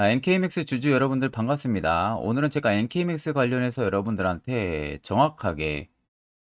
NK맥스 주주 여러분들 반갑습니다. 오늘은 제가 NK맥스 관련해서 여러분들한테 정확하게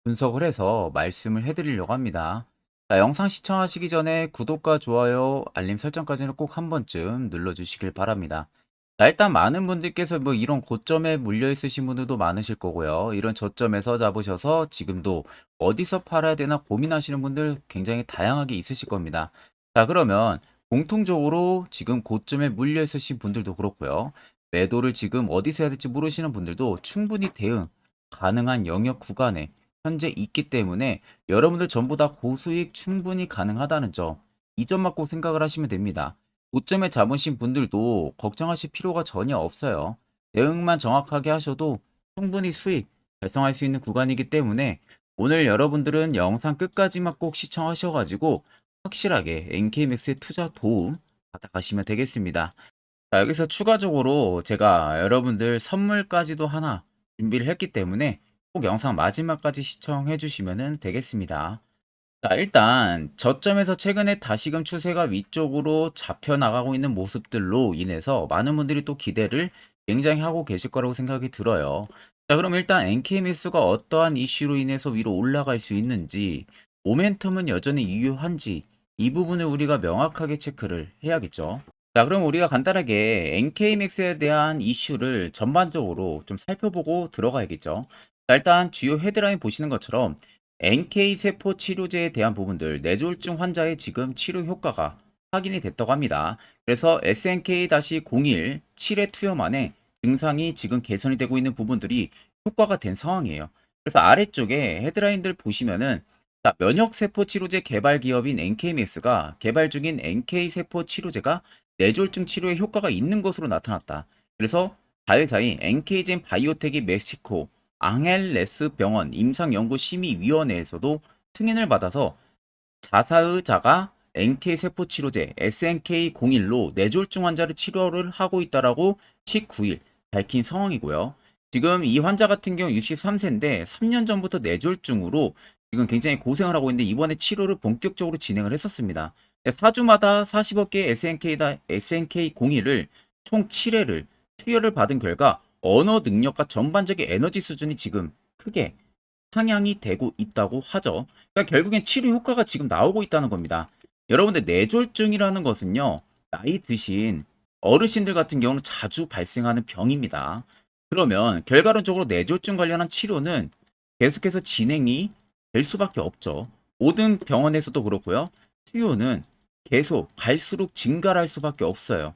분석을 해서 말씀을 해드리려고 합니다. 영상 시청하시기 전에 구독과 좋아요, 알림 설정까지는 꼭 한 번쯤 눌러주시길 바랍니다. 일단 많은 분들께서 뭐 이런 고점에 물려 있으신 분들도 많으실 거고요. 이런 저점에서 잡으셔서 지금도 어디서 팔아야 되나 고민하시는 분들 굉장히 다양하게 있으실 겁니다. 자, 그러면 공통적으로 지금 고점에 물려 있으신 분들도 그렇고요. 매도를 지금 어디서 해야 될지 모르시는 분들도 충분히 대응 가능한 영역 구간에 현재 있기 때문에 여러분들 전부 다 고수익 충분히 가능하다는 점, 이 점만 꼭 생각을 하시면 됩니다. 고점에 잡으신 분들도 걱정하실 필요가 전혀 없어요. 대응만 정확하게 하셔도 충분히 수익 달성할 수 있는 구간이기 때문에 오늘 여러분들은 영상 끝까지만 꼭 시청하셔가지고 확실하게 NK맥스의 투자 도움 받아가시면 되겠습니다. 자, 여기서 추가적으로 제가 여러분들 선물까지도 하나 준비를 했기 때문에 꼭 영상 마지막까지 시청해 주시면 되겠습니다. 자, 일단 저점에서 최근에 다시금 추세가 위쪽으로 잡혀 나가고 있는 모습들로 인해서 많은 분들이 또 기대를 굉장히 하고 계실 거라고 생각이 들어요. 자, 그럼 일단 NK밀수가 어떠한 이슈로 인해서 위로 올라갈 수 있는지, 모멘텀은 여전히 유효한지 이 부분을 우리가 명확하게 체크를 해야겠죠. 자, 그럼 우리가 간단하게 NK맥스에 대한 이슈를 전반적으로 좀 살펴보고 들어가야겠죠. 자, 일단 주요 헤드라인 보시는 것처럼 NK세포 치료제에 대한 부분들, 뇌졸중 환자의 지금 치료 효과가 확인이 됐다고 합니다. 그래서 SNK-01 7회 투여 만에 증상이 지금 개선이 되고 있는 부분들이 효과가 된 상황이에요. 그래서 아래쪽에 헤드라인들 보시면은 자, 면역세포 치료제 개발 기업인 NK맥스가 개발 중인 NK세포 치료제가 뇌졸중 치료에 효과가 있는 것으로 나타났다. 그래서 자회사인 NK젠 바이오텍이 멕시코 앙헬레스 병원 임상연구심의위원회에서도 승인을 받아서 자사의자가 NK세포 치료제 SNK01로 뇌졸중 환자를 치료를 하고 있다라고 19일 밝힌 상황이고요. 지금 이 환자 같은 경우 63세인데 3년 전부터 뇌졸중으로 지금 굉장히 고생을 하고 있는데 이번에 치료를 본격적으로 진행을 했었습니다. 4주마다 40억 개의 SNK01을 총 7회를 투여를 받은 결과 언어 능력과 전반적인 에너지 수준이 지금 크게 상향이 되고 있다고 하죠. 그러니까 결국엔 치료 효과가 지금 나오고 있다는 겁니다. 여러분들 뇌졸중이라는 것은요, 나이 드신 어르신들 같은 경우는 자주 발생하는 병입니다. 그러면 결과론적으로 뇌졸중 관련한 치료는 계속해서 진행이 될 수밖에 없죠. 모든 병원에서도 그렇고요. 수요는 계속 갈수록 증가할 수밖에 없어요.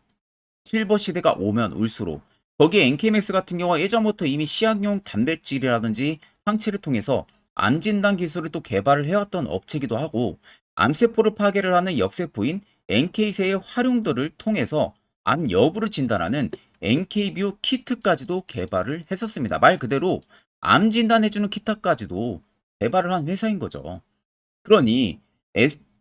실버 시대가 오면 올수록 거기에 NK맥스 같은 경우가 예전부터 이미 시약용 단백질이라든지 항체를 통해서 암 진단 기술을 또 개발을 해왔던 업체이기도 하고 암세포를 파괴를 하는 역세포인 NK세의 활용도를 통해서 암 여부를 진단하는 NK뷰 키트까지도 개발을 했었습니다. 말 그대로 암 진단해주는 키트까지도 개발을 한 회사인 거죠. 그러니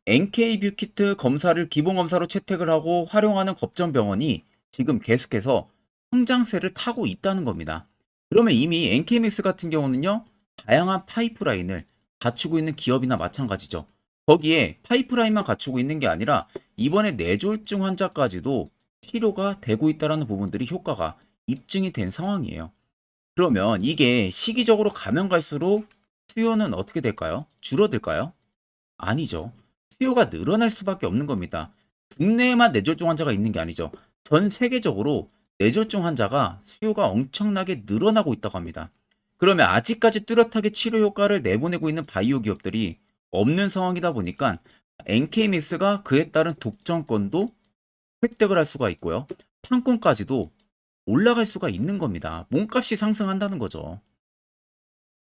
NK뷰 키트 검사를 기본 검사로 채택을 하고 활용하는 겁전병원이 지금 계속해서 성장세를 타고 있다는 겁니다. 그러면 이미 NK맥스 같은 경우는요, 다양한 파이프라인을 갖추고 있는 기업이나 마찬가지죠. 거기에 파이프라인만 갖추고 있는 게 아니라 이번에 뇌졸중 환자까지도 치료가 되고 있다는 부분들이 효과가 입증이 된 상황이에요. 그러면 이게 시기적으로 가면 갈수록 수요는 어떻게 될까요? 줄어들까요? 아니죠. 수요가 늘어날 수밖에 없는 겁니다. 국내에만 뇌졸중 환자가 있는 게 아니죠. 전 세계적으로 뇌졸중 환자가 수요가 엄청나게 늘어나고 있다고 합니다. 그러면 아직까지 뚜렷하게 치료 효과를 내보내고 있는 바이오 기업들이 없는 상황이다 보니까 NK맥스가 그에 따른 독점권도 획득을 할 수가 있고요. 판권까지도 올라갈 수가 있는 겁니다. 몸값이 상승한다는 거죠.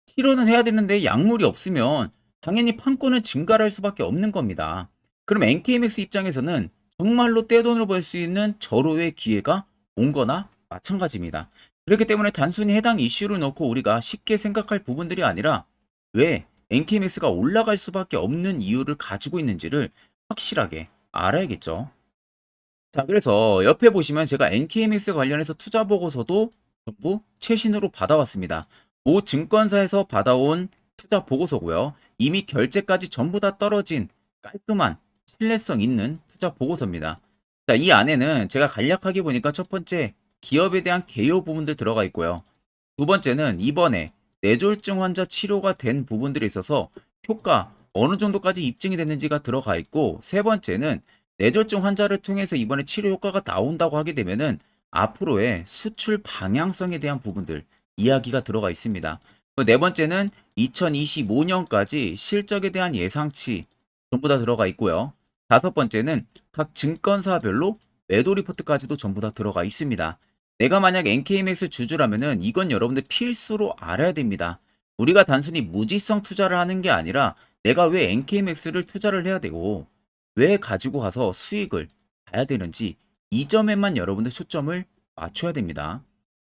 치료는 해야 되는데 약물이 없으면 당연히 판권은 증가를 할 수밖에 없는 겁니다. 그럼 NK맥스 입장에서는 정말로 떼돈을 벌 수 있는 절호의 기회가 온 거나 마찬가지입니다. 그렇기 때문에 단순히 해당 이슈를 놓고 우리가 쉽게 생각할 부분들이 아니라 왜 NK맥스가 올라갈 수밖에 없는 이유를 가지고 있는지를 확실하게 알아야겠죠. 자, 그래서 옆에 보시면 제가 NK맥스 관련해서 투자 보고서도 전부 최신으로 받아왔습니다. 모 증권사에서 받아온 투자 보고서고요. 이미 결제까지 전부 다 떨어진 깔끔한 신뢰성 있는 투자 보고서입니다. 자, 이 안에는 제가 간략하게 보니까 첫 번째 기업에 대한 개요 부분들 들어가 있고요. 두 번째는 이번에 뇌졸중 환자 치료가 된 부분들이 있어서 효과 어느 정도까지 입증이 됐는지가 들어가 있고, 세 번째는 뇌졸중 환자를 통해서 이번에 치료 효과가 나온다고 하게 되면은 앞으로의 수출 방향성에 대한 부분들 이야기가 들어가 있습니다. 네 번째는 2025년까지 실적에 대한 예상치 전부 다 들어가 있고요. 다섯 번째는 각 증권사별로 매도 리포트까지도 전부 다 들어가 있습니다. 내가 만약 NKMX 주주라면은 이건 여러분들 필수로 알아야 됩니다. 우리가 단순히 무지성 투자를 하는 게 아니라 내가 왜 NKMX를 투자를 해야 되고 왜 가지고 가서 수익을 봐야 되는지 이 점에만 여러분들 초점을 맞춰야 됩니다.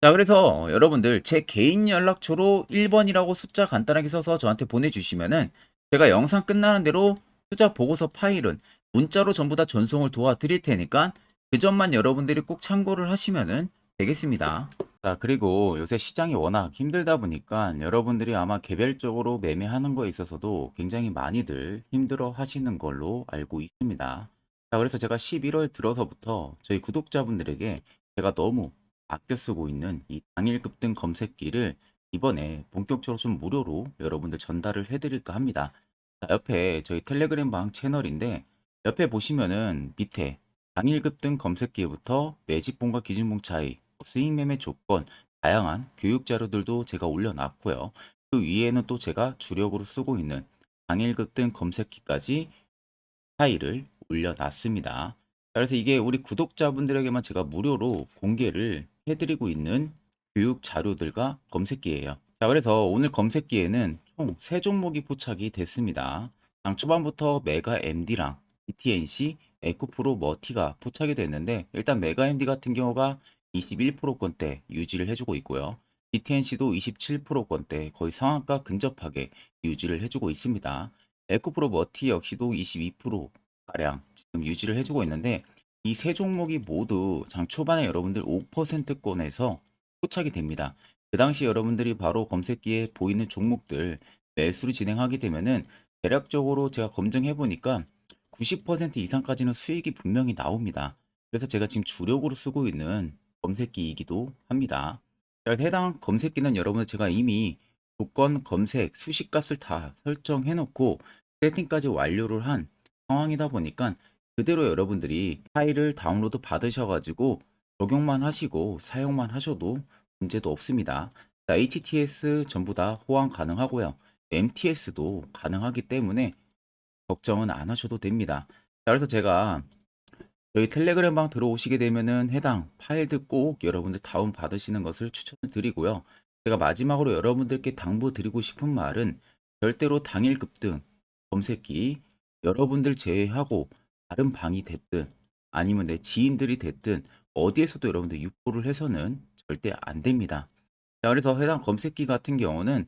자, 그래서 여러분들 제 개인 연락처로 1번이라고 숫자 간단하게 써서 저한테 보내주시면은 제가 영상 끝나는 대로 투자 보고서 파일은 문자로 전부 다 전송을 도와드릴 테니까 그 점만 여러분들이 꼭 참고를 하시면은 되겠습니다. 자, 그리고 요새 시장이 워낙 힘들다 보니까 여러분들이 아마 개별적으로 매매하는 거에 있어서도 굉장히 많이들 힘들어 하시는 걸로 알고 있습니다. 자, 그래서 제가 11월 들어서부터 저희 구독자분들에게 제가 너무 아껴 쓰고 있는 이 당일 급등 검색기를 이번에 본격적으로 좀 무료로 여러분들 전달을 해드릴까 합니다. 자, 옆에 저희 텔레그램 방 채널인데 옆에 보시면은 밑에 당일 급등 검색기부터 매집봉과 기준봉 차이, 수익 매매 조건, 다양한 교육 자료들도 제가 올려놨고요. 그 위에는 또 제가 주력으로 쓰고 있는 당일 급등 검색기까지 파일을 올려놨습니다. 그래서 이게 우리 구독자분들에게만 제가 무료로 공개를 해드리고 있는 교육 자료들과 검색기예요. 자, 그래서 오늘 검색기에는 총 3종목이 포착이 됐습니다. 장 초반부터 메가 MD랑 DTNC, 에코프로 머티가 포착이 됐는데, 일단 메가 MD 같은 경우가 21%권대 유지를 해주고 있고요. DTNC도 27%권대 거의 상한가 근접하게 유지를 해주고 있습니다. 에코프로 머티 역시도 22%가량 지금 유지를 해주고 있는데, 이 세 종목이 모두 장 초반에 여러분들 5%권에서 포착이 됩니다. 그 당시 여러분들이 바로 검색기에 보이는 종목들 매수를 진행하게 되면은 대략적으로 제가 검증해 보니까 90% 이상까지는 수익이 분명히 나옵니다. 그래서 제가 지금 주력으로 쓰고 있는 검색기이기도 합니다. 그래서 해당 검색기는 여러분들 제가 이미 조건 검색 수식값을 다 설정해 놓고 세팅까지 완료를 한 상황이다 보니까 그대로 여러분들이 파일을 다운로드 받으셔가지고 적용만 하시고 사용만 하셔도 문제도 없습니다. 자, HTS 전부 다 호환 가능하고요. MTS도 가능하기 때문에 걱정은 안 하셔도 됩니다. 자, 그래서 제가 저희 텔레그램 방 들어오시게 되면은 해당 파일들 꼭 여러분들 다운 받으시는 것을 추천을 드리고요. 제가 마지막으로 여러분들께 당부드리고 싶은 말은 절대로 당일 급등 검색기 여러분들 제외하고 다른 방이 됐든 아니면 내 지인들이 됐든 어디에서도 여러분들 유포를 해서는 절대 안 됩니다. 자, 그래서 해당 검색기 같은 경우는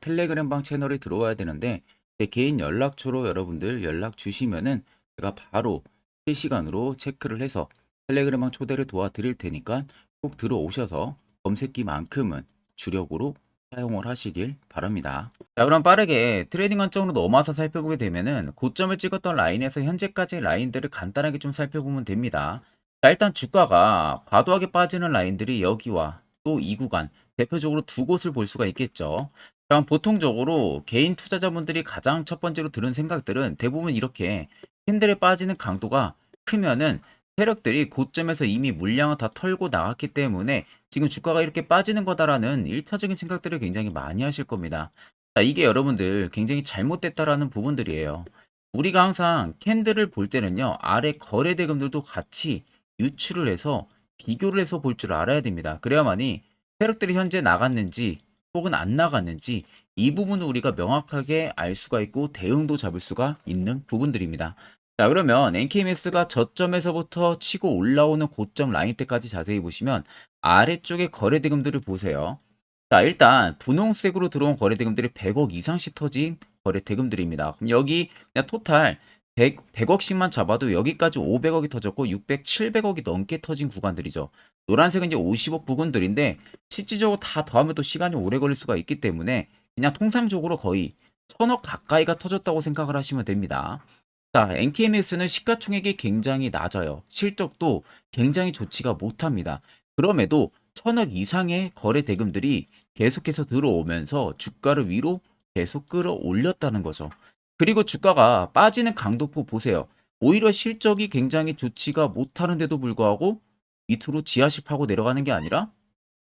텔레그램 방 채널에 들어와야 되는데 제 개인 연락처로 여러분들 연락 주시면은 제가 바로 실시간으로 체크를 해서 텔레그램 방 초대를 도와드릴 테니까 꼭 들어오셔서 검색기만큼은 주력으로 사용을 하시길 바랍니다. 자, 그럼 빠르게 트레이딩 관점으로 넘어와서 살펴보게 되면은 고점을 찍었던 라인에서 현재까지의 라인들을 간단하게 좀 살펴보면 됩니다. 자, 일단 주가가 과도하게 빠지는 라인들이 여기와 또 이 구간 대표적으로 두 곳을 볼 수가 있겠죠. 그럼 보통적으로 개인 투자자분들이 가장 첫 번째로 들은 생각들은 대부분 이렇게 캔들에 빠지는 강도가 크면은 세력들이 고점에서 이미 물량을 다 털고 나갔기 때문에 지금 주가가 이렇게 빠지는 거다라는 1차적인 생각들을 굉장히 많이 하실 겁니다. 자, 이게 여러분들 굉장히 잘못됐다라는 부분들이에요. 우리가 항상 캔들을 볼 때는요, 아래 거래 대금들도 같이 유출을 해서 비교를 해서 볼 줄 알아야 됩니다. 그래야만이 세력들이 현재 나갔는지 혹은 안 나갔는지 이 부분을 우리가 명확하게 알 수가 있고 대응도 잡을 수가 있는 부분들입니다. 자, 그러면 NKMS가 저점에서부터 치고 올라오는 고점 라인 때까지 자세히 보시면 아래쪽에 거래 대금들을 보세요. 자, 일단 분홍색으로 들어온 거래 대금들이 100억 이상씩 터진 거래 대금들입니다. 그럼 여기 그냥 토탈 100억씩만 잡아도 여기까지 500억이 터졌고 600, 700억이 넘게 터진 구간들이죠. 노란색은 이제 50억 부근들인데 실질적으로 다 더하면 또 시간이 오래 걸릴 수가 있기 때문에 그냥 통상적으로 거의 1000억 가까이가 터졌다고 생각을 하시면 됩니다. 자, NKMS는 시가총액이 굉장히 낮아요. 실적도 굉장히 좋지가 못합니다. 그럼에도 천억 이상의 거래 대금들이 계속해서 들어오면서 주가를 위로 계속 끌어올렸다는 거죠. 그리고 주가가 빠지는 강도표 보세요. 오히려 실적이 굉장히 좋지가 못하는데도 불구하고 밑으로 지하실 파고 내려가는 게 아니라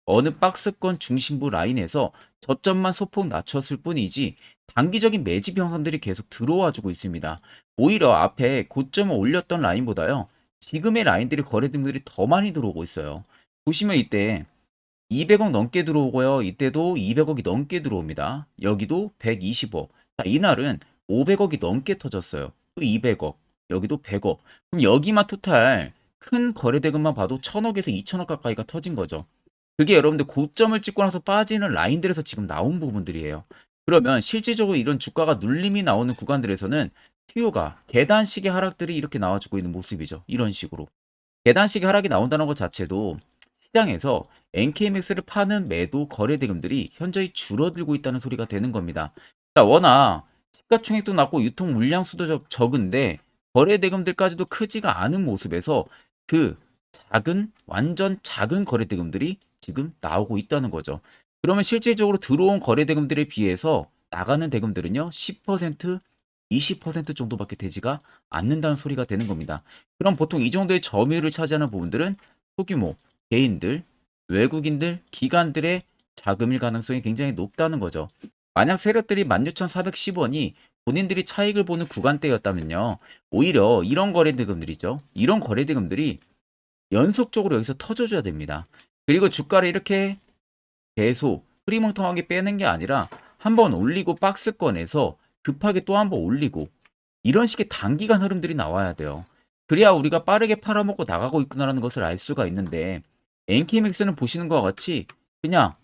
어느 박스권 중심부 라인에서 저점만 소폭 낮췄을 뿐이지 단기적인 매집 형상들이 계속 들어와 주고 있습니다. 오히려 앞에 고점을 올렸던 라인보다요. 지금의 라인들이 거래등들이 더 많이 들어오고 있어요. 보시면 이때 200억 넘게 들어오고요. 이때도 200억이 넘게 들어옵니다. 여기도 120억. 자, 이날은 500억이 넘게 터졌어요. 또 200억. 여기도 100억. 그럼 여기만 토탈 큰 거래대금만 봐도 1000억에서 2000억 가까이가 터진 거죠. 그게 여러분들 고점을 찍고 나서 빠지는 라인들에서 지금 나온 부분들이에요. 그러면 실질적으로 이런 주가가 눌림이 나오는 구간들에서는 수요가 계단식의 하락들이 이렇게 나와주고 있는 모습이죠. 이런 식으로. 계단식의 하락이 나온다는 것 자체도 시장에서 NKMX를 파는 매도 거래 대금들이 현저히 줄어들고 있다는 소리가 되는 겁니다. 자, 워낙 시가총액도 낮고 유통 물량 수도 적은데 거래 대금들까지도 크지가 않은 모습에서 그 작은 완전 작은 거래 대금들이 지금 나오고 있다는 거죠. 그러면 실질적으로 들어온 거래 대금들에 비해서 나가는 대금들은요 10% 20% 정도밖에 되지가 않는다는 소리가 되는 겁니다. 그럼 보통 이 정도의 점유율을 차지하는 부분들은 소규모 개인들, 외국인들, 기관들의 자금일 가능성이 굉장히 높다는 거죠. 만약 세력들이 16,410원이 본인들이 차익을 보는 구간대였다면요. 오히려 이런 거래대금들이죠. 이런 거래대금들이 연속적으로 여기서 터져줘야 됩니다. 그리고 주가를 이렇게 계속 흐리멍텅하게 빼는 게 아니라 한번 올리고 박스권에서 급하게 또 한번 올리고 이런 식의 단기간 흐름들이 나와야 돼요. 그래야 우리가 빠르게 팔아먹고 나가고 있구나라는 것을 알 수가 있는데 NK맥스는 보시는 것과 같이 그냥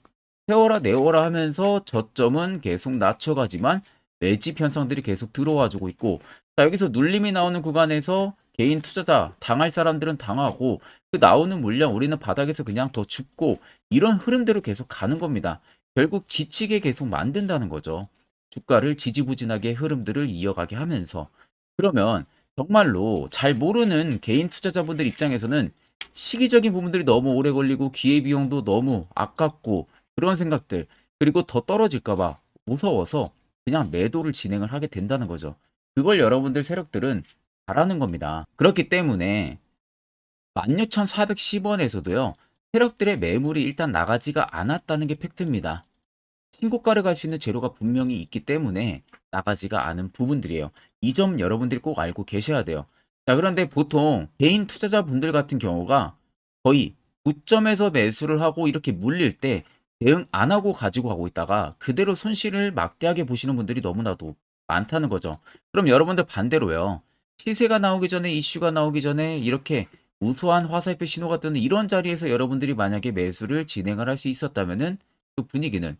세워라 내워라 하면서 저점은 계속 낮춰가지만 매집 현상들이 계속 들어와주고 있고 자 여기서 눌림이 나오는 구간에서 개인 투자자 당할 사람들은 당하고 그 나오는 물량 우리는 바닥에서 그냥 더 줍고 이런 흐름대로 계속 가는 겁니다. 결국 지치게 계속 만든다는 거죠. 주가를 지지부진하게 흐름들을 이어가게 하면서 그러면 정말로 잘 모르는 개인 투자자분들 입장에서는 시기적인 부분들이 너무 오래 걸리고 기회비용도 너무 아깝고 그런 생각들 그리고 더 떨어질까봐 무서워서 그냥 매도를 진행을 하게 된다는 거죠. 그걸 여러분들 세력들은 잘하는 겁니다. 그렇기 때문에 16,410원에서도요. 세력들의 매물이 일단 나가지가 않았다는 게 팩트입니다. 신고가를 갈 수 있는 재료가 분명히 있기 때문에 나가지가 않은 부분들이에요. 이 점 여러분들이 꼭 알고 계셔야 돼요. 자, 그런데 보통 개인 투자자분들 같은 경우가 거의 고점에서 매수를 하고 이렇게 물릴 때 대응 안 하고 가지고 가고 있다가 그대로 손실을 막대하게 보시는 분들이 너무나도 많다는 거죠. 그럼 여러분들 반대로요. 시세가 나오기 전에 이슈가 나오기 전에 이렇게 우수한 화살표 신호가 뜨는 이런 자리에서 여러분들이 만약에 매수를 진행을 할 수 있었다면은 그 분위기는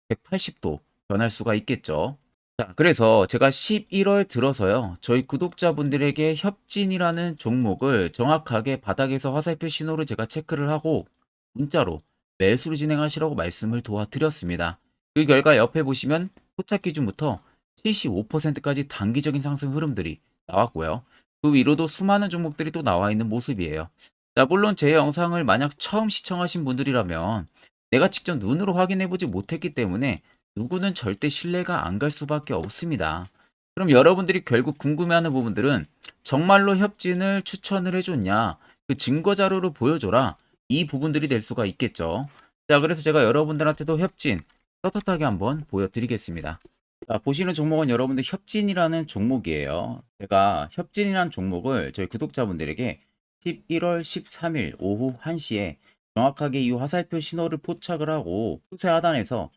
180도 변할 수가 있겠죠. 자, 그래서 제가 11월 들어서요. 저희 구독자분들에게 협진이라는 종목을 정확하게 바닥에서 화살표 신호를 제가 체크를 하고 문자로 매수를 진행하시라고 말씀을 도와드렸습니다. 그 결과 옆에 보시면 포착 기준부터 75%까지 단기적인 상승 흐름들이 나왔고요. 그 위로도 수많은 종목들이 또 나와 있는 모습이에요. 자, 물론 제 영상을 만약 처음 시청하신 분들이라면 내가 직접 눈으로 확인해 보지 못했기 때문에 누구는 절대 신뢰가 안 갈 수밖에 없습니다. 그럼 여러분들이 결국 궁금해하는 부분들은 정말로 협진을 추천을 해줬냐? 그 증거 자료를 보여줘라. 이 부분들이 될 수가 있겠죠. 자, 그래서 제가 여러분들한테도 협진 떳떳하게 한번 보여드리겠습니다. 자, 보시는 종목은 여러분들 협진이라는 종목이에요. 제가 협진이라는 종목을 저희 구독자분들에게 11월 13일 오후 1시에 정확하게 이 화살표 신호를 포착을 하고 추세 하단에서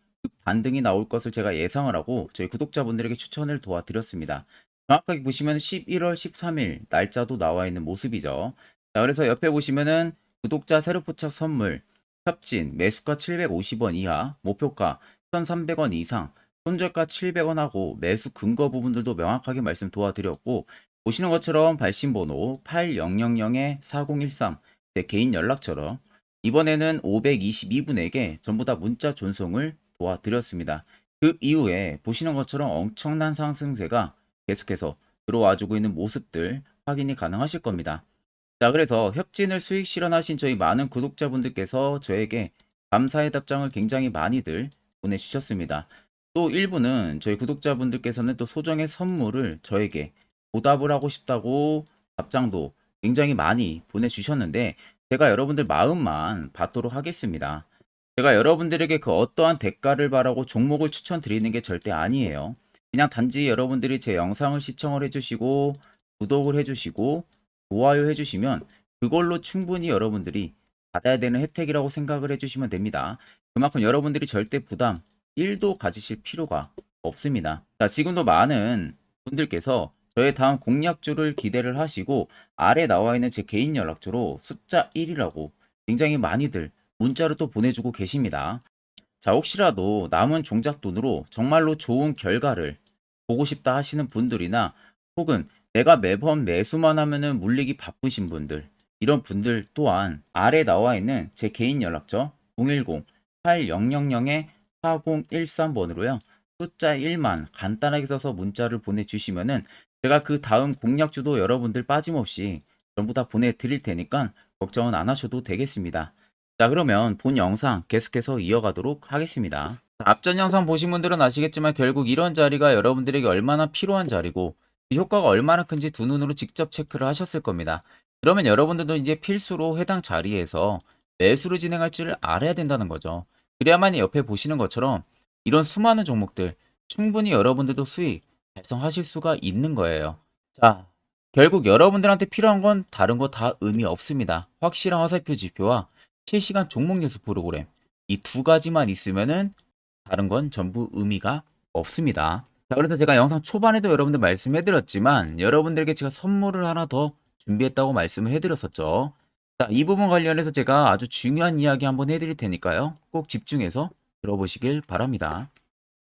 반등이 나올 것을 제가 예상을 하고 저희 구독자분들에게 추천을 도와드렸습니다. 정확하게 보시면 11월 13일 날짜도 나와 있는 모습이죠. 자, 그래서 옆에 보시면은 구독자 세로 포착 선물, 협진, 매수가 750원 이하, 목표가 1,300원 이상, 손절가 700원 하고 매수 근거 부분들도 명확하게 말씀 도와드렸고 보시는 것처럼 발신번호 8000-4013 제 개인 연락처럼 이번에는 522분에게 전부 다 문자 전송을 도와드렸습니다. 그 이후에 보시는 것처럼 엄청난 상승세가 계속해서 들어와주고 있는 모습들 확인이 가능하실 겁니다. 자, 그래서 협진을 수익 실현하신 저희 많은 구독자분들께서 저에게 감사의 답장을 굉장히 많이들 보내주셨습니다. 또 일부는 저희 구독자분들께서는 또 소정의 선물을 저에게 보답을 하고 싶다고 답장도 굉장히 많이 보내주셨는데, 제가 여러분들 마음만 받도록 하겠습니다. 제가 여러분들에게 그 어떠한 대가를 바라고 종목을 추천드리는 게 절대 아니에요. 그냥 단지 여러분들이 제 영상을 시청을 해주시고 구독을 해주시고 좋아요 해주시면 그걸로 충분히 여러분들이 받아야 되는 혜택이라고 생각을 해주시면 됩니다. 그만큼 여러분들이 절대 부담 1도 가지실 필요가 없습니다. 자, 지금도 많은 분들께서 저의 다음 공략주를 기대를 하시고 아래 나와 있는 제 개인 연락처로 숫자 1이라고 굉장히 많이들 문자로 또 보내주고 계십니다. 자, 혹시라도 남은 종잣돈으로 정말로 좋은 결과를 보고 싶다 하시는 분들이나 혹은 내가 매번 매수만 하면은 물리기 바쁘신 분들, 이런 분들 또한 아래 나와 있는 제 개인 연락처 010-8000-4013번으로요. 숫자 1만 간단하게 써서 문자를 보내주시면은 제가 그 다음 공략주도 여러분들 빠짐없이 전부 다 보내드릴 테니까 걱정은 안 하셔도 되겠습니다. 자, 그러면 본 영상 계속해서 이어가도록 하겠습니다. 앞전 영상 보신 분들은 아시겠지만 결국 이런 자리가 여러분들에게 얼마나 필요한 자리고 그 효과가 얼마나 큰지 두 눈으로 직접 체크를 하셨을 겁니다. 그러면 여러분들도 이제 필수로 해당 자리에서 매수를 진행할 줄 알아야 된다는 거죠. 그래야만 옆에 보시는 것처럼 이런 수많은 종목들 충분히 여러분들도 수익 달성하실 수가 있는 거예요. 자, 결국 여러분들한테 필요한 건 다른 거 다 의미 없습니다. 확실한 화살표 지표와 실시간 종목 뉴스 프로그램, 이 두 가지만 있으면은 다른 건 전부 의미가 없습니다. 자, 그래서 제가 영상 초반에도 여러분들 말씀해드렸지만 여러분들에게 제가 선물을 하나 더 준비했다고 말씀을 해드렸었죠. 자, 이 부분 관련해서 제가 아주 중요한 이야기 한번 해드릴 테니까요. 꼭 집중해서 들어보시길 바랍니다.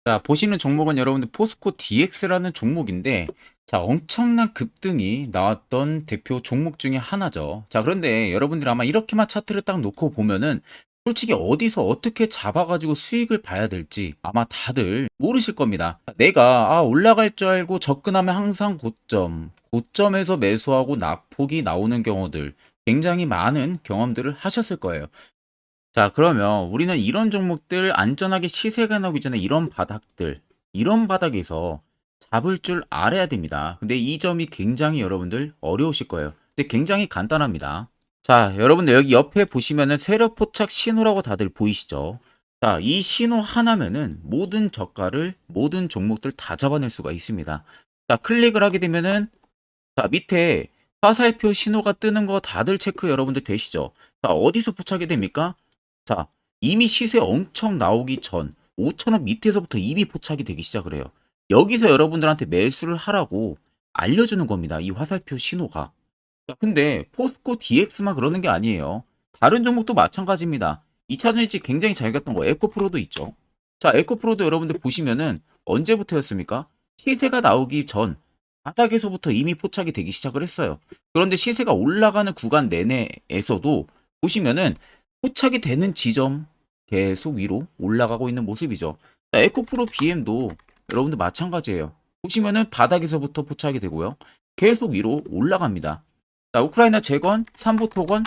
자, 보시는 종목은 여러분들 포스코 DX라는 종목인데, 자, 엄청난 급등이 나왔던 대표 종목 중에 하나죠. 자, 그런데 여러분들 아마 이렇게만 차트를 딱 놓고 보면은 솔직히 어디서 어떻게 잡아가지고 수익을 봐야 될지 아마 다들 모르실 겁니다. 내가 올라갈 줄 알고 접근하면 항상 고점에서 매수하고 낙폭이 나오는 경우들 굉장히 많은 경험들을 하셨을 거예요. 자, 그러면 우리는 이런 종목들 안전하게 시세가 나오기 전에 이런 바닥에서 잡을 줄 알아야 됩니다. 근데 이 점이 굉장히 여러분들 어려우실 거예요. 근데 굉장히 간단합니다. 자, 여러분들 여기 옆에 보시면은 세력 포착 신호라고 다들 보이시죠? 자, 이 신호 하나면은 모든 저가를, 모든 종목들 다 잡아낼 수가 있습니다. 자, 클릭을 하게 되면은 자, 밑에 화살표 신호가 뜨는 거 다들 체크 여러분들 되시죠? 자, 어디서 포착이 됩니까? 자, 이미 시세 엄청 나오기 전 5,000원 밑에서부터 이미 포착이 되기 시작을 해요. 여기서 여러분들한테 매수를 하라고 알려주는 겁니다. 이 화살표 신호가. 자, 근데 포스코 DX만 그러는 게 아니에요. 다른 종목도 마찬가지입니다. 2차 전지 굉장히 잘 갔던 거 에코프로도 있죠. 자, 에코프로도 여러분들 보시면은 언제부터였습니까? 시세가 나오기 전 바닥에서부터 이미 포착이 되기 시작을 했어요. 그런데 시세가 올라가는 구간 내내에서도 보시면은 포착이 되는 지점 계속 위로 올라가고 있는 모습이죠. 자, 에코프로 BM도 여러분들 마찬가지예요. 보시면은 바닥에서부터 포착이 되고요. 계속 위로 올라갑니다. 자, 우크라이나 재건, 삼부 토건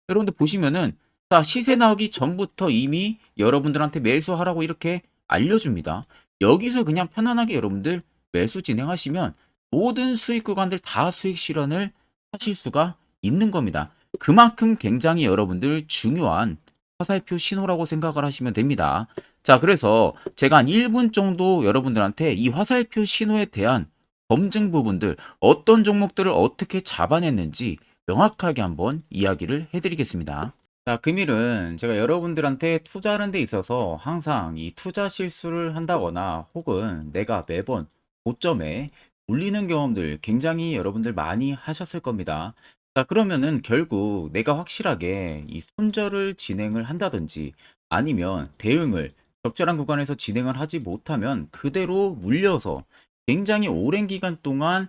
여러분들 보시면은 자, 시세 나오기 전부터 이미 여러분들한테 매수하라고 이렇게 알려줍니다. 여기서 그냥 편안하게 여러분들 매수 진행하시면 모든 수익 구간들 다 수익 실현을 하실 수가 있는 겁니다. 그만큼 굉장히 여러분들 중요한 화살표 신호라고 생각을 하시면 됩니다. 자, 그래서 제가 한 1분 정도 여러분들한테 이 화살표 신호에 대한 검증 부분들, 어떤 종목들을 어떻게 잡아냈는지 명확하게 한번 이야기를 해드리겠습니다. 자, 금일은 제가 여러분들한테 투자하는 데 있어서 항상 이 투자 실수를 한다거나 혹은 내가 매번 고점에 물리는 경험들 굉장히 여러분들 많이 하셨을 겁니다. 자, 그러면은 결국 내가 확실하게 이 손절을 진행을 한다든지 아니면 대응을 적절한 구간에서 진행을 하지 못하면 그대로 물려서 굉장히 오랜 기간 동안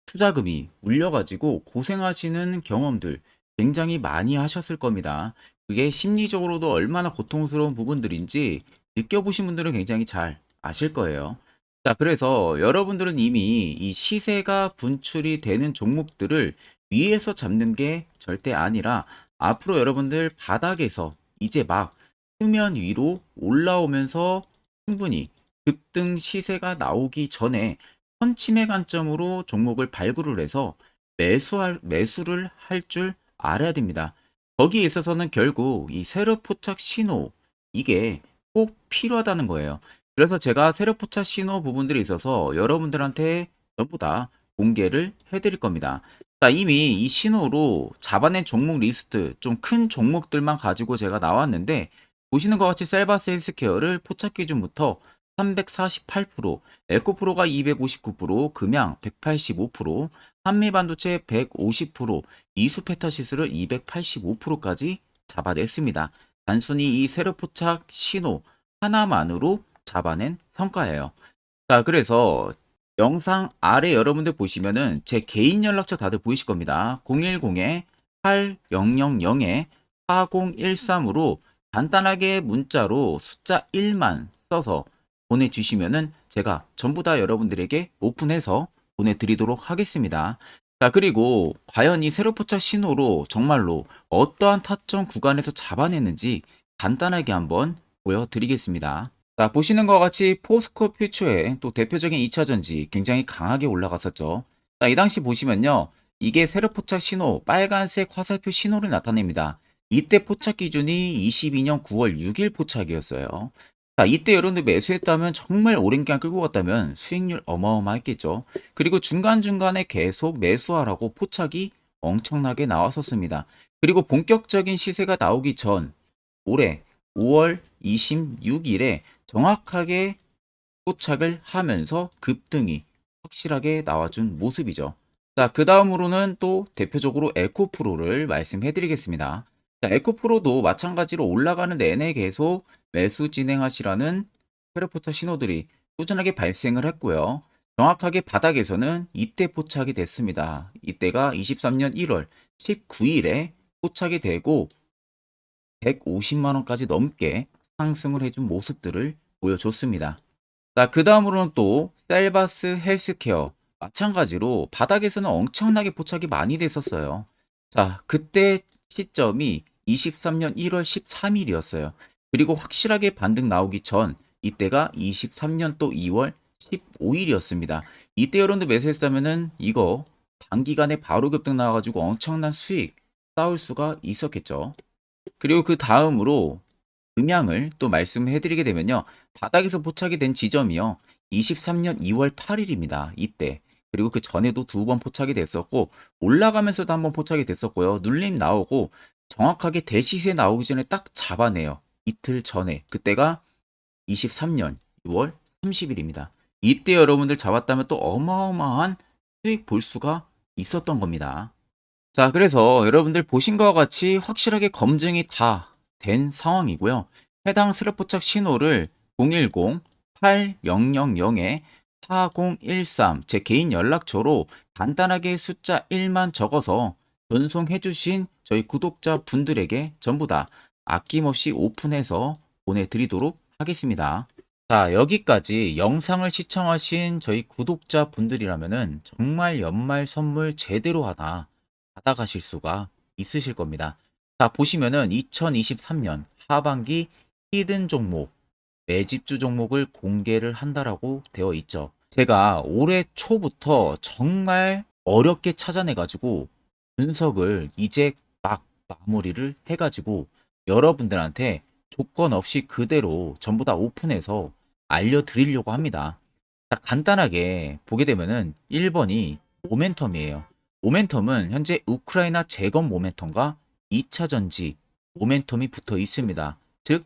투자금이 물려가지고 고생하시는 경험들 굉장히 많이 하셨을 겁니다. 그게 심리적으로도 얼마나 고통스러운 부분들인지 느껴보신 분들은 굉장히 잘 아실 거예요. 자, 그래서 여러분들은 이미 이 시세가 분출이 되는 종목들을 위에서 잡는 게 절대 아니라 앞으로 여러분들 바닥에서 이제 막 수면 위로 올라오면서 충분히 급등 시세가 나오기 전에 선침해 관점으로 종목을 발굴을 해서 매수를 할 줄 알아야 됩니다. 거기에 있어서는 결국 이 세력 포착 신호 이게 꼭 필요하다는 거예요. 그래서 제가 세력 포착 신호 부분들이 있어서 여러분들한테 전부 다 공개를 해드릴 겁니다. 자, 이미 이 신호로 잡아낸 종목 리스트 좀 큰 종목들만 가지고 제가 나왔는데 보시는 것 같이 셀바스 헬스케어를 포착 기준부터 348%, 에코프로가 259%, 금양 185%, 한미반도체 150%, 이수페타시스를 285%까지 잡아냈습니다. 단순히 이 세력 포착 신호 하나만으로 잡아낸 성과예요. 자, 그래서 영상 아래 여러분들 보시면은 제 개인 연락처 다들 보이실 겁니다. 010-8000-4013으로 간단하게 문자로 숫자 1만 써서 보내주시면은 제가 전부 다 여러분들에게 오픈해서 보내드리도록 하겠습니다. 자, 그리고 과연 이 세로포착 신호로 정말로 어떠한 타점 구간에서 잡아냈는지 간단하게 한번 보여드리겠습니다. 자, 보시는 것 같이 포스코 퓨처의 또 대표적인 2차전지 굉장히 강하게 올라갔었죠. 자, 이 당시 보시면요. 이게 세력 포착 신호, 빨간색 화살표 신호를 나타냅니다. 이때 포착 기준이 22년 9월 6일 포착이었어요. 자, 이때 여러분들 매수했다면 정말 오랜 기간 끌고 갔다면 수익률 어마어마했겠죠. 그리고 중간중간에 계속 매수하라고 포착이 엄청나게 나왔었습니다. 그리고 본격적인 시세가 나오기 전 올해 5월 26일에 정확하게 포착을 하면서 급등이 확실하게 나와준 모습이죠. 자, 그 다음으로는 또 대표적으로 에코프로를 말씀해 드리겠습니다. 자, 에코프로도 마찬가지로 올라가는 내내 계속 매수 진행하시라는 페르포타 신호들이 꾸준하게 발생을 했고요. 정확하게 바닥에서는 이때 포착이 됐습니다. 이때가 23년 1월 19일에 포착이 되고 150만 원까지 넘게 상승을 해준 모습들을 보여줬습니다. 자, 그 다음으로는 또 셀바스 헬스케어 마찬가지로 바닥에서는 엄청나게 포착이 많이 됐었어요. 자, 그때 시점이 23년 1월 13일이었어요. 그리고 확실하게 반등 나오기 전 이때가 23년 또 2월 15일이었습니다. 이때 여러분들 매수했다면은 이거 단기간에 바로 급등 나와가지고 엄청난 수익 쌓을 수가 있었겠죠. 그리고 그 다음으로 음향을 또 말씀해 드리게 되면요. 바닥에서 포착이 된 지점이요. 23년 2월 8일입니다. 이때. 그리고 그 전에도 두 번 포착이 됐었고 올라가면서도 한번 포착이 됐었고요. 눌림 나오고 정확하게 대시세 나오기 전에 딱 잡아내요. 이틀 전에. 그때가 23년 6월 30일입니다. 이때 여러분들 잡았다면 또 어마어마한 수익 볼 수가 있었던 겁니다. 자, 그래서 여러분들 보신 것과 같이 확실하게 검증이 다 된 상황이고요. 해당 슬래포착 신호를 010-8000-4013 제 개인 연락처로 간단하게 숫자 1만 적어서 전송해 주신 저희 구독자 분들에게 전부 다 아낌없이 오픈해서 보내드리도록 하겠습니다. 자, 여기까지 영상을 시청하신 저희 구독자 분들이라면은 정말 연말 선물 제대로 하나 받아가실 수가 있으실 겁니다. 자, 보시면은 2023년 하반기 히든 종목, 매집주 종목을 공개를 한다라고 되어 있죠. 제가 올해 초부터 정말 어렵게 찾아내가지고 분석을 이제 막 마무리를 해가지고 여러분들한테 조건 없이 그대로 전부 다 오픈해서 알려드리려고 합니다. 자, 간단하게 보게 되면은 1번이 모멘텀이에요. 모멘텀은 현재 우크라이나 재건 모멘텀과 2차 전지 모멘텀이 붙어 있습니다. 즉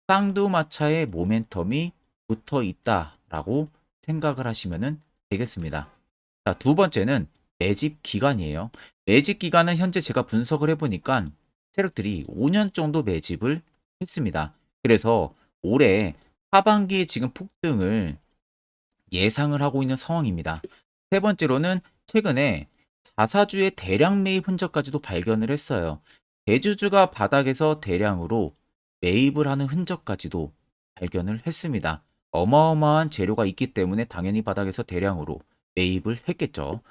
쌍두마차의 모멘텀이 붙어 있다라고 생각을 하시면 되겠습니다. 자, 두 번째는 매집 기간이에요. 매집 기간은 현재 제가 분석을 해보니까 세력들이 5년 정도 매집을 했습니다. 그래서 올해 하반기에 지금 폭등을 예상을 하고 있는 상황입니다. 세 번째로는 최근에 자사주의 대량 매입 흔적까지도 발견을 했어요. 대주주가 바닥에서 대량으로 매입을 하는 흔적까지도 발견을 했습니다. 어마어마한 재료가 있기 때문에 당연히 바닥에서 대량으로 매입을 했겠죠.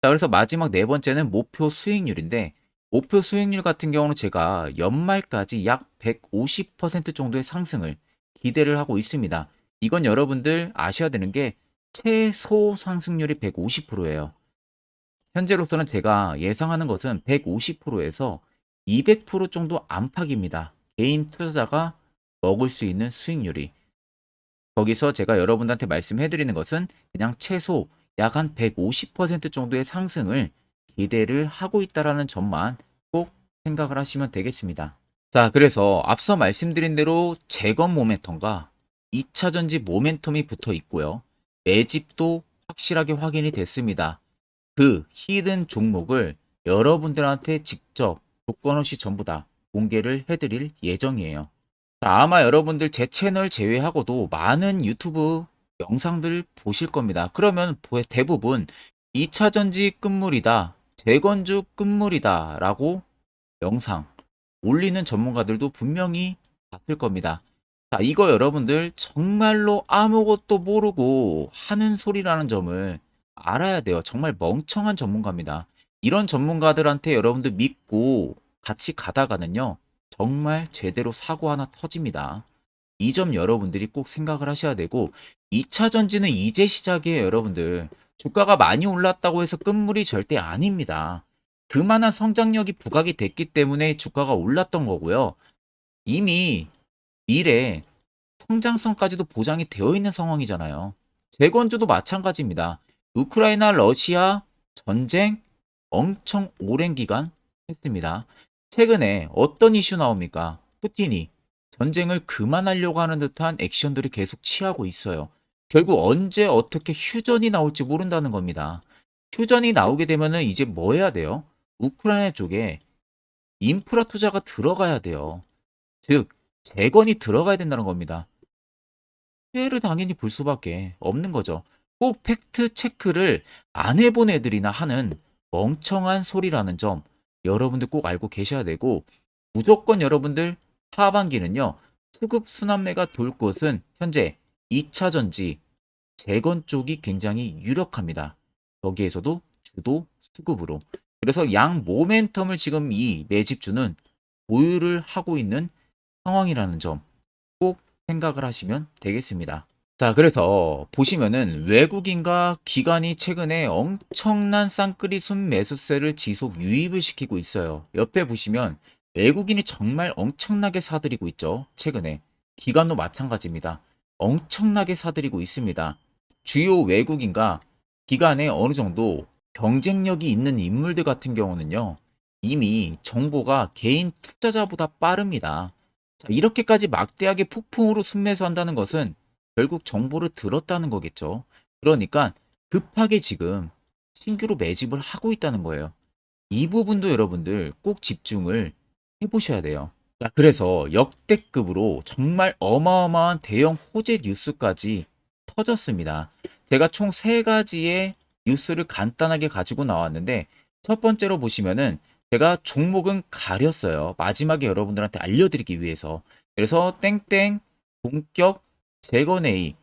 자, 그래서 마지막 네 번째는 목표 수익률인데, 목표 수익률 같은 경우는 제가 연말까지 약 150% 정도의 상승을 기대를 하고 있습니다. 이건 여러분들 아셔야 되는 게 최소 상승률이 150%예요. 현재로서는 제가 예상하는 것은 150%에서 200% 정도 안팎입니다. 개인 투자자가 먹을 수 있는 수익률이. 거기서 제가 여러분들한테 말씀해 드리는 것은 그냥 최소 약 한 150% 정도의 상승을 기대를 하고 있다라는 점만 꼭 생각을 하시면 되겠습니다. 자, 그래서 앞서 말씀드린 대로 재건 모멘텀과 2차 전지 모멘텀이 붙어 있고요. 매집도 확실하게 확인이 됐습니다. 그 히든 종목을 여러분들한테 직접 조건 없이 전부 다 공개를 해드릴 예정이에요. 자, 아마 여러분들 제 채널 제외하고도 많은 유튜브 영상들 보실 겁니다. 그러면 대부분 2차 전지 끝물이다, 재건주 끝물이다 라고 영상 올리는 전문가들도 분명히 봤을 겁니다. 자, 이거 여러분들 정말로 아무것도 모르고 하는 소리라는 점을 알아야 돼요. 정말 멍청한 전문가입니다. 이런 전문가들한테 여러분들 믿고 같이 가다가는요, 정말 제대로 사고 하나 터집니다. 이 점 여러분들이 꼭 생각을 하셔야 되고, 2차 전지는 이제 시작이에요, 여러분들. 주가가 많이 올랐다고 해서 끝물이 절대 아닙니다. 그만한 성장력이 부각이 됐기 때문에 주가가 올랐던 거고요. 이미 미래 성장성까지도 보장이 되어 있는 상황이잖아요. 재건주도 마찬가지입니다. 우크라이나 러시아 전쟁 엄청 오랜 기간 했습니다. 최근에 어떤 이슈 나옵니까? 푸틴이 전쟁을 그만하려고 하는 듯한 액션들을 계속 취하고 있어요. 결국 언제 어떻게 휴전이 나올지 모른다는 겁니다. 휴전이 나오게 되면은 이제 뭐 해야 돼요? 우크라이나 쪽에 인프라 투자가 들어가야 돼요. 즉, 재건이 들어가야 된다는 겁니다. 피해를 당연히 볼 수밖에 없는 거죠. 꼭 팩트 체크를 안 해본 애들이나 하는 멍청한 소리라는 점 여러분들 꼭 알고 계셔야 되고, 무조건 여러분들 하반기는요, 수급 순환매가 돌 곳은 현재 2차 전지 재건 쪽이 굉장히 유력합니다. 거기에서도 주도 수급으로. 그래서 양 모멘텀을 지금 이 매집주는 보유를 하고 있는 상황이라는 점 꼭 생각을 하시면 되겠습니다. 자, 그래서 보시면은 외국인과 기관이 최근에 엄청난 쌍끌이 순매수세를 지속 유입을 시키고 있어요. 옆에 보시면 외국인이 정말 엄청나게 사들이고 있죠. 최근에. 기관도 마찬가지입니다. 엄청나게 사들이고 있습니다. 주요 외국인과 기관에 어느 정도 경쟁력이 있는 인물들 같은 경우는요, 이미 정보가 개인 투자자보다 빠릅니다. 자, 이렇게까지 막대하게 폭풍으로 순매수한다는 것은 결국 정보를 들었다는 거겠죠. 그러니까 급하게 지금 신규로 매집을 하고 있다는 거예요. 이 부분도 여러분들 꼭 집중을 해보셔야 돼요. 자, 그래서 역대급으로 정말 어마어마한 대형 호재 뉴스까지 터졌습니다. 제가 총 세 가지의 뉴스를 간단하게 가지고 나왔는데, 첫 번째로 보시면은 제가 종목은 가렸어요. 마지막에 여러분들한테 알려드리기 위해서. 그래서 땡땡 본격 재건회의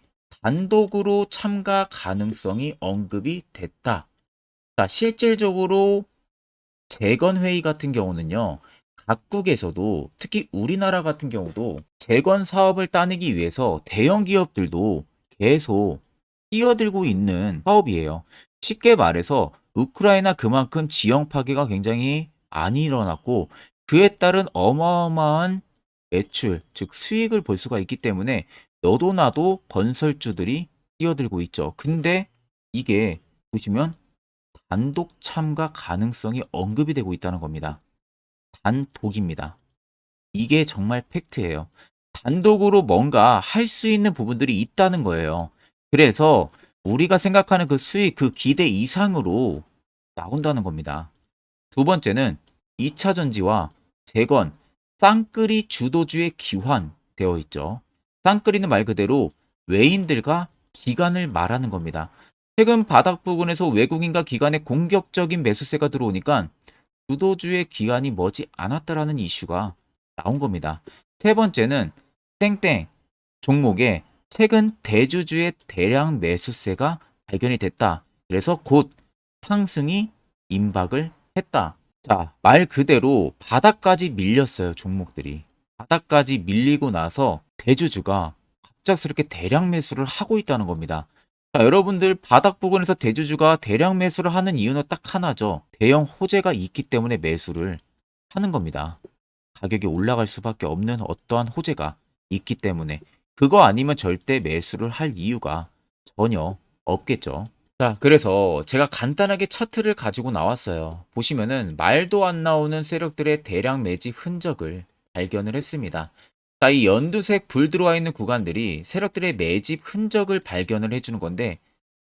단독으로 참가 가능성이 언급이 됐다. 자, 실질적으로 재건회의 같은 경우는요, 각국에서도 특히 우리나라 같은 경우도 재건 사업을 따내기 위해서 대형 기업들도 계속 뛰어들고 있는 사업이에요. 쉽게 말해서 우크라이나 그만큼 지형 파괴가 굉장히 많이 일어났고, 그에 따른 어마어마한 매출, 즉 수익을 볼 수가 있기 때문에 너도 나도 건설주들이 뛰어들고 있죠. 근데 이게 보시면 단독 참가 가능성이 언급이 되고 있다는 겁니다. 단독입니다. 이게 정말 팩트예요. 단독으로 뭔가 할 수 있는 부분들이 있다는 거예요. 그래서 우리가 생각하는 그 수익, 그 기대 이상으로 나온다는 겁니다. 두 번째는 2차 전지와 재건, 쌍끌이 주도주의 기환되어 있죠. 쌍끌이는 말 그대로 외인들과 기관을 말하는 겁니다. 최근 바닥 부근에서 외국인과 기관의 공격적인 매수세가 들어오니까 주도주의 기관이 머지 않았다라는 이슈가 나온 겁니다. 세 번째는 땡땡 종목에 최근 대주주의 대량 매수세가 발견이 됐다. 그래서 곧 상승이 임박을 했다. 자, 말 그대로 바닥까지 밀렸어요, 종목들이. 바닥까지 밀리고 나서 대주주가 갑작스럽게 대량 매수를 하고 있다는 겁니다. 자, 여러분들 바닥 부근에서 대주주가 대량 매수를 하는 이유는 딱 하나죠. 대형 호재가 있기 때문에 매수를 하는 겁니다. 가격이 올라갈 수밖에 없는 어떠한 호재가 있기 때문에 그거 아니면 절대 매수를 할 이유가 전혀 없겠죠. 자, 그래서 제가 간단하게 차트를 가지고 나왔어요. 보시면은 말도 안 나오는 세력들의 대량 매집 흔적을 발견을 했습니다. 자, 이 연두색 불 들어와 있는 구간들이 세력들의 매집 흔적을 발견을 해주는 건데,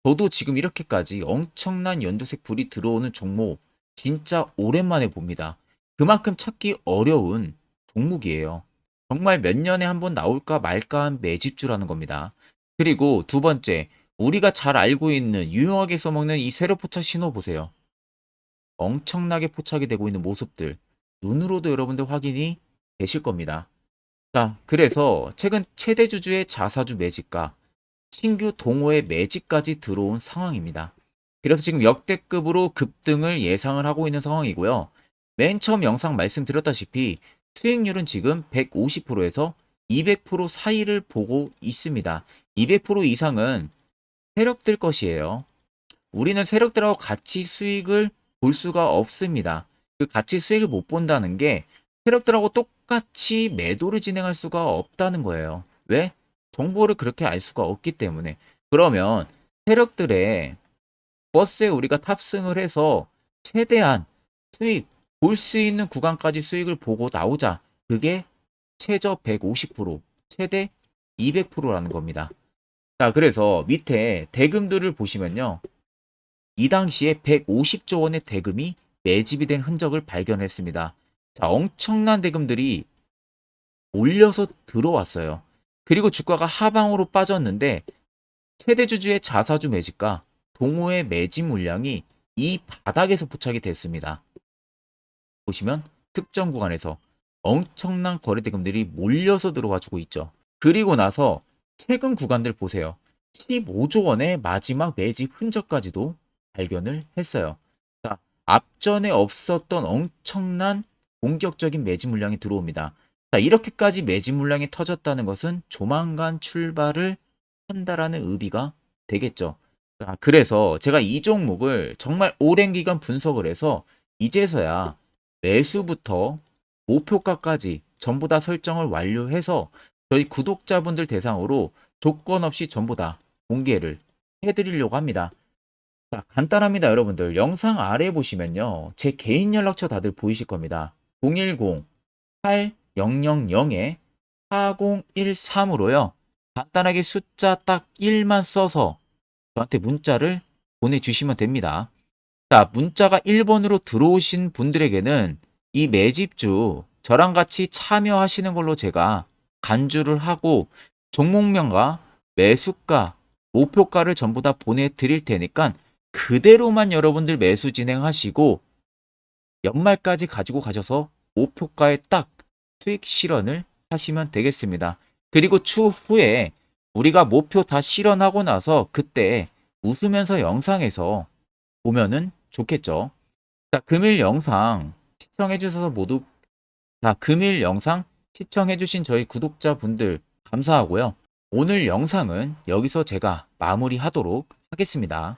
저도 지금 이렇게까지 엄청난 연두색 불이 들어오는 종목 진짜 오랜만에 봅니다. 그만큼 찾기 어려운 종목이에요. 정말 몇 년에 한 번 나올까 말까 한 매집주라는 겁니다. 그리고 두 번째, 우리가 잘 알고 있는 유용하게 써먹는 이 세로 포착 신호 보세요. 엄청나게 포착이 되고 있는 모습들 눈으로도 여러분들 확인이 되실 겁니다. 자, 그래서 최근 최대 주주의 자사주 매집과 신규 동호회 매집까지 들어온 상황입니다. 그래서 지금 역대급으로 급등을 예상을 하고 있는 상황이고요. 맨 처음 영상 말씀드렸다시피 수익률은 지금 150%에서 200% 사이를 보고 있습니다. 200% 이상은 세력들 것이에요. 우리는 세력들하고 같이 수익을 볼 수가 없습니다. 그 같이 수익을 못 본다는 게 세력들하고 똑같이 매도를 진행할 수가 없다는 거예요. 왜? 정보를 그렇게 알 수가 없기 때문에. 그러면 세력들의 버스에 우리가 탑승을 해서 최대한 수익, 볼 수 있는 구간까지 수익을 보고 나오자. 그게 최저 150%, 최대 200%라는 겁니다. 자, 그래서 밑에 대금들을 보시면요. 이 당시에 150조 원의 대금이 매집이 된 흔적을 발견했습니다. 자, 엄청난 대금들이 올려서 들어왔어요. 그리고 주가가 하방으로 빠졌는데 최대 주주의 자사주 매집과 동호회 매집 물량이 이 바닥에서 포착이 됐습니다. 보시면 특정 구간에서 엄청난 거래 대금들이 몰려서 들어와주고 있죠. 그리고 나서 최근 구간들 보세요. 15조 원의 마지막 매집 흔적까지도 발견을 했어요. 자, 앞전에 없었던 엄청난 공격적인 매집 물량이 들어옵니다. 자, 이렇게까지 매집 물량이 터졌다는 것은 조만간 출발을 한다라는 의미가 되겠죠. 자, 그래서 제가 이 종목을 정말 오랜 기간 분석을 해서 이제서야 매수부터 목표가까지 전부 다 설정을 완료해서 저희 구독자분들 대상으로 조건 없이 전부 다 공개를 해드리려고 합니다. 자, 간단합니다, 여러분들. 영상 아래 보시면요. 제 개인 연락처 다들 보이실 겁니다. 010-8013-4013으로요. 간단하게 숫자 딱 1만 써서 저한테 문자를 보내주시면 됩니다. 자, 문자가 1번으로 들어오신 분들에게는 이 매집주 저랑 같이 참여하시는 걸로 제가 간주를 하고 종목명과 매수가, 목표가를 전부 다 보내드릴 테니까 그대로만 여러분들 매수 진행하시고 연말까지 가지고 가셔서 목표가에 딱 수익 실현을 하시면 되겠습니다. 그리고 추후에 우리가 목표 다 실현하고 나서 그때 웃으면서 영상에서 보면은 좋겠죠. 자, 금일 영상 시청해 주셔서 모두 금일 영상 시청해 주신 저희 구독자분들 감사하고요. 오늘 영상은 여기서 제가 마무리하도록 하겠습니다.